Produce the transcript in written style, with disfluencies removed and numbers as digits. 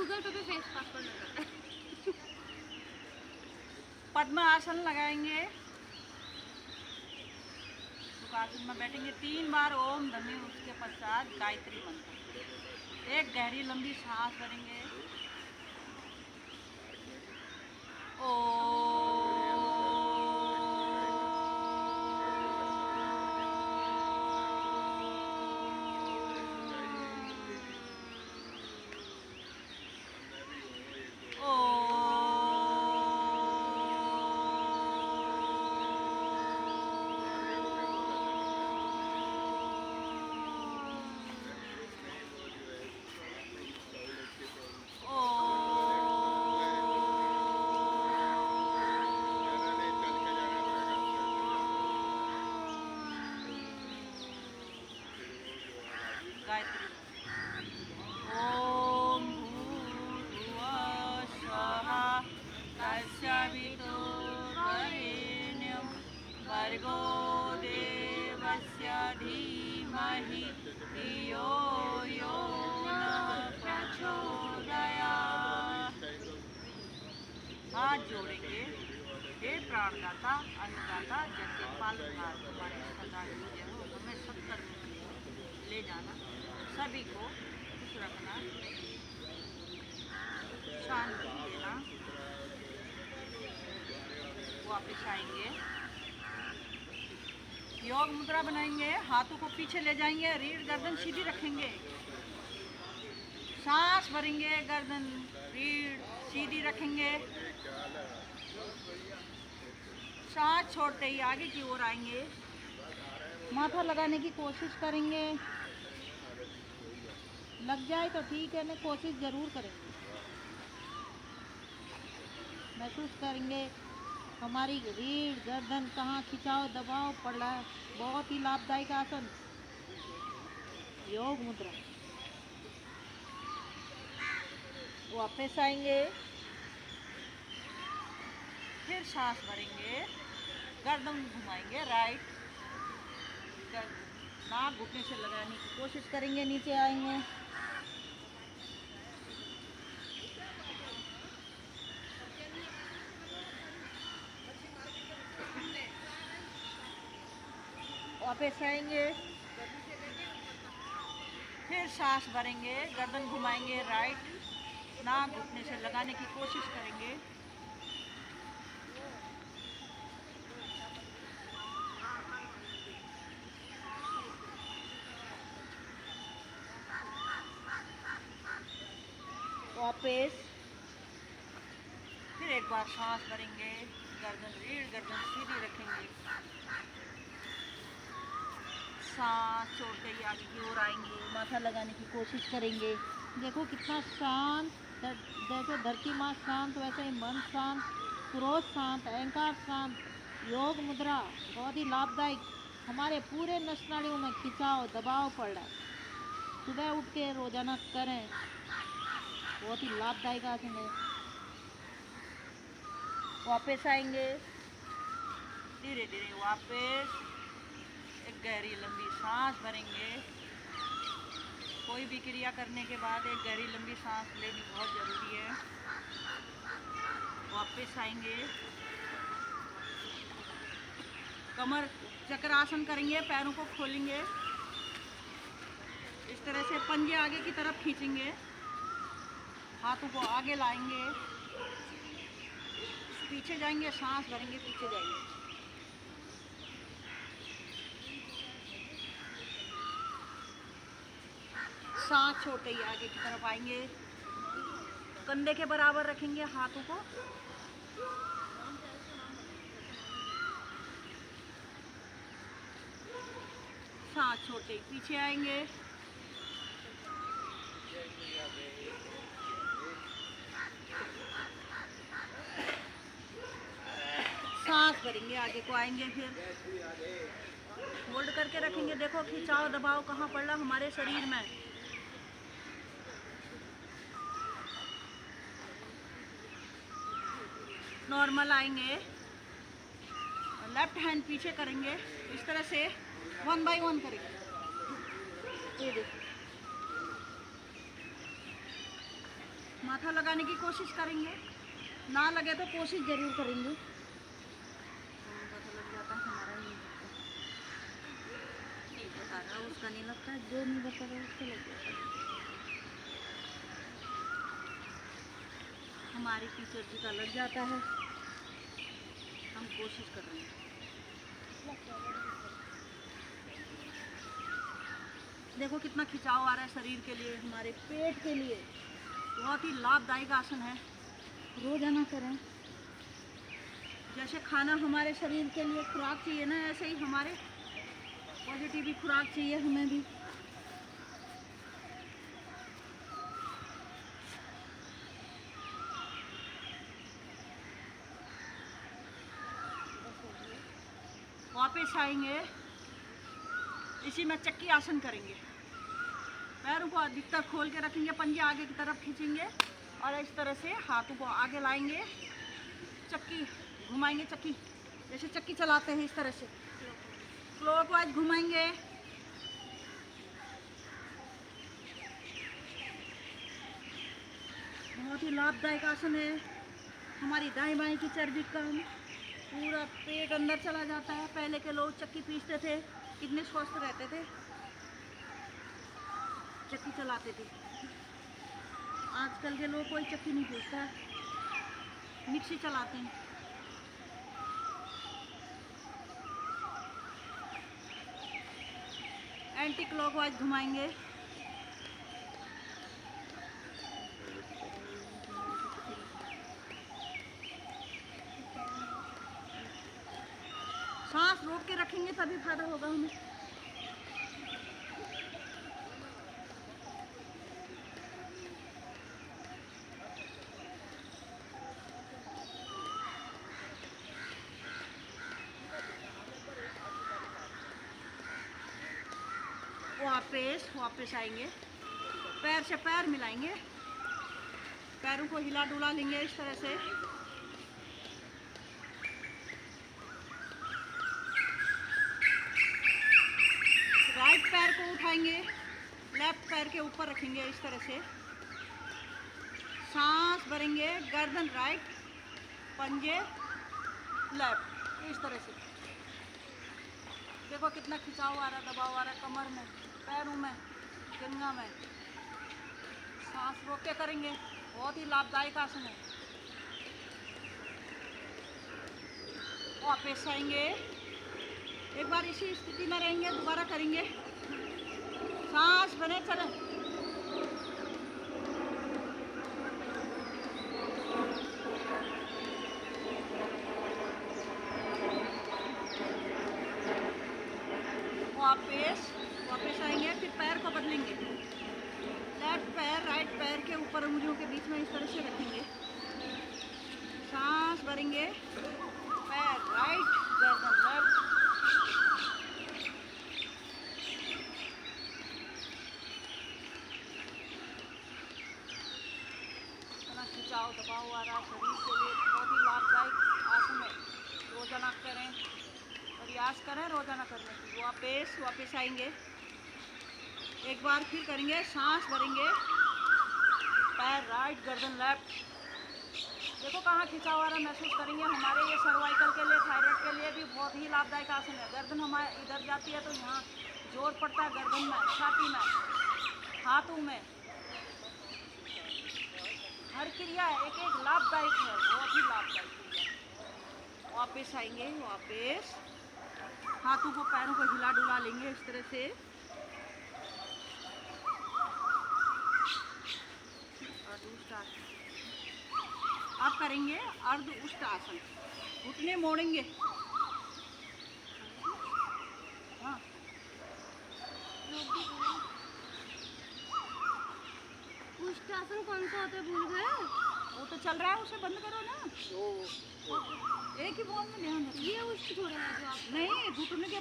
Google पे face password लगाता है। पद्मासन लगाएंगे, सुखासन में बैठेंगे 3 बार ओम ध्वनि, उसके पश्चात गायत्री मंत्र। एक गहरी लंबी सांस भरेंगे, गायत्री। ओम भूर्भुवः स्वः तत्सवितुर्वरेण्यं भर्गो देवस्य धीमहि धियो यो नः प्रचोदयात्। हाथ जोड़ेंगे, हे प्राणदाता, अन्नदाता, जगत पालनहार, तुम्हारी सदा की जय हो। हमें सत्तर में ले जाना, सभी को खुश रखना, शांति देना। वापस आएंगे, योग मुद्रा बनाएंगे, हाथों को पीछे ले जाएंगे, रीढ़ गर्दन सीधी रखेंगे, सांस भरेंगे, गर्दन रीढ़ सीधी रखेंगे, सांस छोड़ते ही आगे की ओर आएंगे, माथा लगाने की कोशिश करेंगे, लग जाए तो ठीक है, नहीं कोशिश ज़रूर करेंगे। महसूस करेंगे हमारी रीढ़ गर्दन कहाँ खिंचाव दबाव पड़ रहा है। बहुत ही लाभदायक आसन, योग मुद्रा। वापस आएंगे, फिर सांस भरेंगे, गर्दन घुमाएंगे राइट, नाक घुटने से लगाने की कोशिश करेंगे, नीचे आएंगे, वापस आएंगे, फिर सांस भरेंगे, गर्दन घुमाएंगे राइट, नाक घुटने से लगाने की कोशिश करेंगे, वापस, फिर एक बार सांस भरेंगे, गर्दन रीढ़ गर्दन सीधी रखेंगे, सांस छोड़ते ही आगे की ओर आएंगे, माथा लगाने की कोशिश करेंगे। देखो कितना शांत, जैसे धरती माँ शांत वैसे ही मन शांत, क्रोध शांत, अहंकार शांत। योग मुद्रा बहुत ही लाभदायक, हमारे पूरे नस नाड़ियों में खिंचाव दबाव पड़ रहा है। सुबह उठ के रोजाना करें, बहुत ही लाभदायक आसन है। वापस आएंगे, धीरे धीरे वापस, एक गहरी लंबी सांस भरेंगे। कोई भी क्रिया करने के बाद एक गहरी लंबी सांस लेनी बहुत ज़रूरी है। वापस आएंगे, कमर चक्रासन करेंगे, पैरों को खोलेंगे, इस तरह से पंजे आगे की तरफ खींचेंगे, हाथों को आगे लाएंगे, पीछे जाएंगे, सांस भरेंगे, पीछे जाएंगे, सांस छोड़ते ही आगे की तरफ आएंगे, कंधे के बराबर रखेंगे हाथों को, सांस छोड़ते ही पीछे आएंगे, सांस भरेंगे, आगे को आएंगे, फिर होल्ड करके रखेंगे। देखो खिंचाव दबाव कहाँ पड़ रहा हमारे शरीर में। नॉर्मल आएंगे, लेफ्ट हैंड पीछे करेंगे, इस तरह से 1 बाय 1 करेंगे। ये देखो, माथा लगाने की कोशिश करेंगे, ना लगे तो कोशिश ज़रूर करेंगे। माथा लग जाता है, हमारा नहीं लगता, नहीं बता रहा उसका नहीं लगता, जो नहीं बता रहा उसका लग जाता है। हमारे टीचर जी का लग जाता है, हम कोशिश कर रहे हैं। देखो कितना खिंचाव आ रहा है शरीर के लिए, हमारे पेट के लिए बहुत ही लाभदायक आसन है, रोजाना करें। जैसे खाना हमारे शरीर के लिए खुराक चाहिए ना, ऐसे ही हमारे पॉजिटिव भी खुराक चाहिए हमें भी। वापस आएंगे, इसी में चक्की आसन करेंगे। पैरों को अधिकतर खोल के रखेंगे, पंजे आगे की तरफ खींचेंगे और इस तरह से हाथों को आगे लाएंगे, चक्की घुमाएंगे। चक्की जैसे चक्की चलाते हैं इस तरह से क्लॉकवाइज घुमाएंगे। बहुत ही लाभदायक आसन है, हमारी दाएं बाएं की चर्बी कम, पूरा पेट अंदर चला जाता है। पहले के लोग चक्की पीसते थे, कितने स्वस्थ रहते थे, चक्की चलाते थे। आजकल के लोग कोई चक्की नहीं पीसता, मिक्सी चलाते हैं। एंटी क्लॉकवाइज घुमाएंगे। सांस रोक के रखेंगे तभी फायदा होगा हमें। वापस आएंगे, पैर से पैर मिलाएंगे, पैरों को हिला डुला लेंगे इस तरह से। राइट पैर को उठाएंगे, लेफ्ट पैर के ऊपर रखेंगे इस तरह से। सांस भरेंगे, गर्दन राइट, पंजे लेफ्ट, इस तरह से। देखो कितना खिंचाव आ रहा है, दबाव आ रहा है कमर में, पैरों में, जंघा में। सांस रोक के करेंगे, बहुत ही लाभदायक आसन है। वापस आएंगे, एक बार इसी स्थिति में रहेंगे, दोबारा करेंगे। सांस बने चलें। वापस आएंगे, फिर पैर को बदलेंगे। लेफ्ट पैर राइट पैर के ऊपर उंगलियों के बीच में इस तरह से रखेंगे। सांस भरेंगे, पैर राइट, गर्दन लेफ्ट। इतना खिंचाव दबाव आ रहा शरीर के लिए, बहुत ही लाभदायक आसन है। रोजाना करें, प्रयास करें रोजाना करने की। वापस आएंगे, एक बार फिर करेंगे। सांस भरेंगे, पैर राइट, गर्दन लेफ्ट। देखो कहाँ खिंचाव आ रहा महसूस करेंगे। हमारे ये सर्वाइकल के लिए, थायराइड के लिए भी बहुत ही लाभदायक आसन है। गर्दन हमारे इधर जाती है तो यहाँ जोर पड़ता है, गर्दन में, छाती में, हाथों में। हर क्रिया एक एक लाभदायक है, बहुत ही लाभदायक क्रिया। वापस आएंगे, वापस हाथों को पैरों को हिला डुला लेंगे इस तरह से। आप करेंगे अर्ध उष्ट आसन, घुटने मोड़ेंगे। हाँ, उष्ट आसन कौन सा होता है भूल गए? वो तो चल रहा है, उसे बंद करो ना। एक ही बोल में ध्यान रखो। ये उष्ट थोड़ा है जो आप नहीं, घुटने के